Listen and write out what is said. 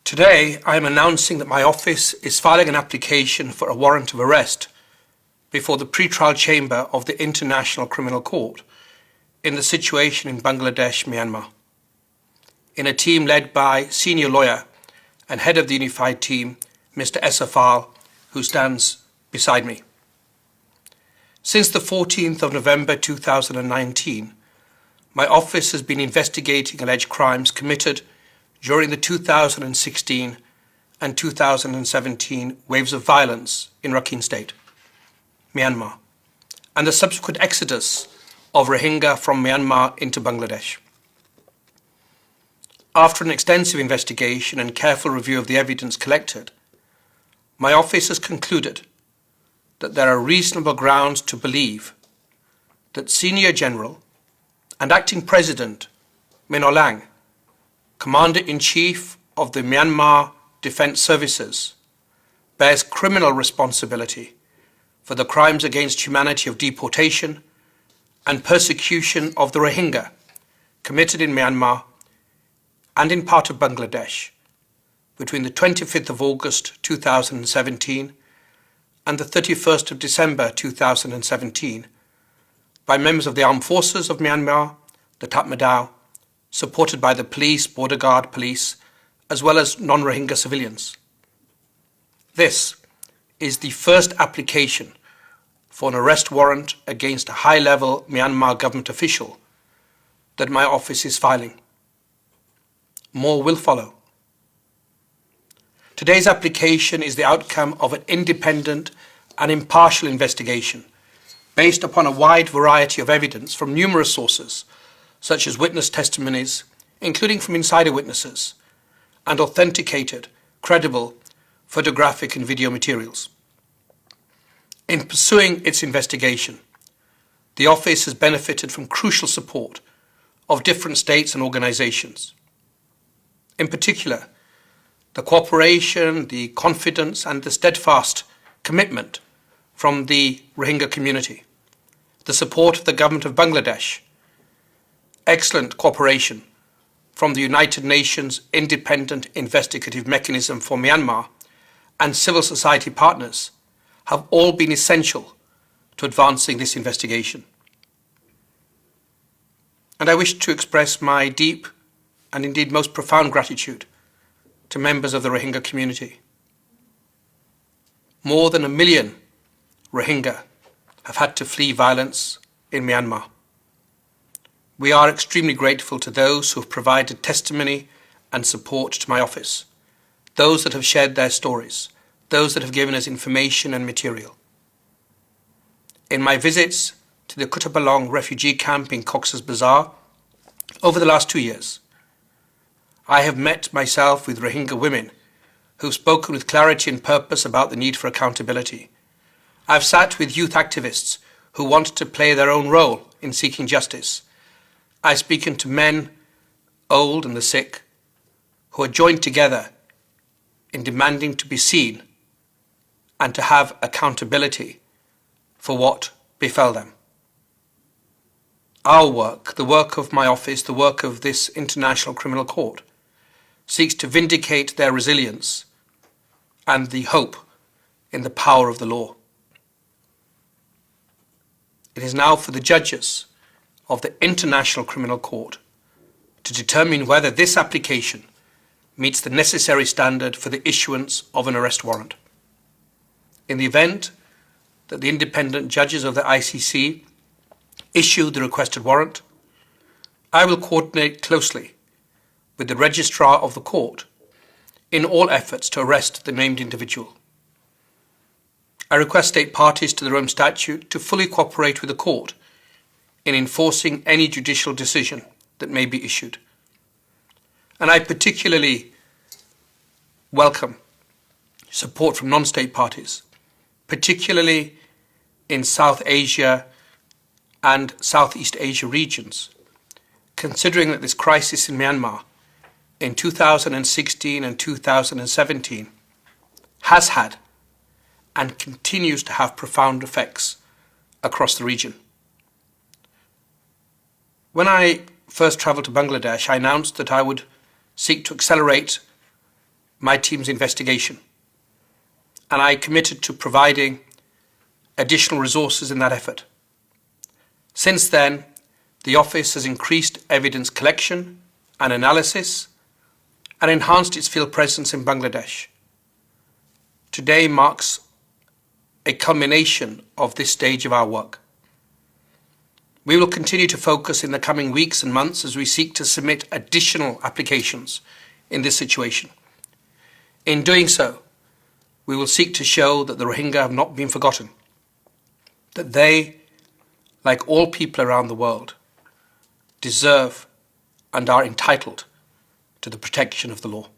Today, I am announcing that my office is filing an application for a warrant of arrest before the pre-trial chamber of the International Criminal Court in the situation in Bangladesh, Myanmar, in a team led by senior lawyer and head of the unified team, Mr. Esafal, who stands beside me. Since the 14th of November 2019, my office has been investigating alleged crimes committed during the 2016 and 2017 waves of violence in Rakhine State, Myanmar, and the subsequent exodus of Rohingya from Myanmar into Bangladesh. After an extensive investigation and careful review of the evidence collected, my office has concluded that there are reasonable grounds to believe that Senior General and Acting President Min Aung Hlaing, Commander-in-Chief of the Myanmar Defence Services, bears criminal responsibility for the crimes against humanity of deportation and persecution of the Rohingya committed in Myanmar and in part of Bangladesh between the 25th of August 2017 and the 31st of December 2017 by members of the Armed Forces of Myanmar, the Tatmadaw, supported by the police, border guard police, as well as non-Rohingya civilians. This is the first application for an arrest warrant against a high-level Myanmar government official that my office is filing. More will follow. Today's application is the outcome of an independent and impartial investigation based upon a wide variety of evidence from numerous sources, such as witness testimonies, including from insider witnesses, and authenticated, credible photographic and video materials. In pursuing its investigation, the office has benefited from crucial support of different states and organizations. In particular, the cooperation, the confidence, and the steadfast commitment from the Rohingya community, the support of the government of Bangladesh, excellent cooperation from the United Nations Independent Investigative Mechanism for Myanmar, and civil society partners have all been essential to advancing this investigation. And I wish to express my deep and indeed most profound gratitude to members of the Rohingya community. More than 1 million Rohingya have had to flee violence in Myanmar. We are extremely grateful to those who have provided testimony and support to my office, those that have shared their stories, those that have given us information and material. In my visits to the Kutupalong refugee camp in Cox's Bazar over the last 2 years, I have met myself with Rohingya women who have spoken with clarity and purpose about the need for accountability. I've sat with youth activists who want to play their own role in seeking justice. I've spoken to men, old and the sick, who are joined together in demanding to be seen and to have accountability for what befell them. Our work, the work of my office, the work of this International Criminal Court, seeks to vindicate their resilience and the hope in the power of the law. It is now for the judges of the International Criminal Court to determine whether this application meets the necessary standard for the issuance of an arrest warrant. In the event that the independent judges of the ICC issue the requested warrant, I will coordinate closely with the registrar of the court in all efforts to arrest the named individual. I request state parties to the Rome Statute to fully cooperate with the court in enforcing any judicial decision that may be issued. And I particularly welcome support from non-state parties, particularly in South Asia and Southeast Asia regions, considering that this crisis in Myanmar in 2016 and 2017 has had and continues to have profound effects across the region. When I first travelled to Bangladesh, I announced that I would seek to accelerate my team's investigation, and I committed to providing additional resources in that effort. Since then, the Office has increased evidence collection and analysis and enhanced its field presence in Bangladesh. Today marks a culmination of this stage of our work. We will continue to focus in the coming weeks and months as we seek to submit additional applications in this situation. In doing so, we will seek to show that the Rohingya have not been forgotten, that they, like all people around the world, deserve and are entitled to the protection of the law.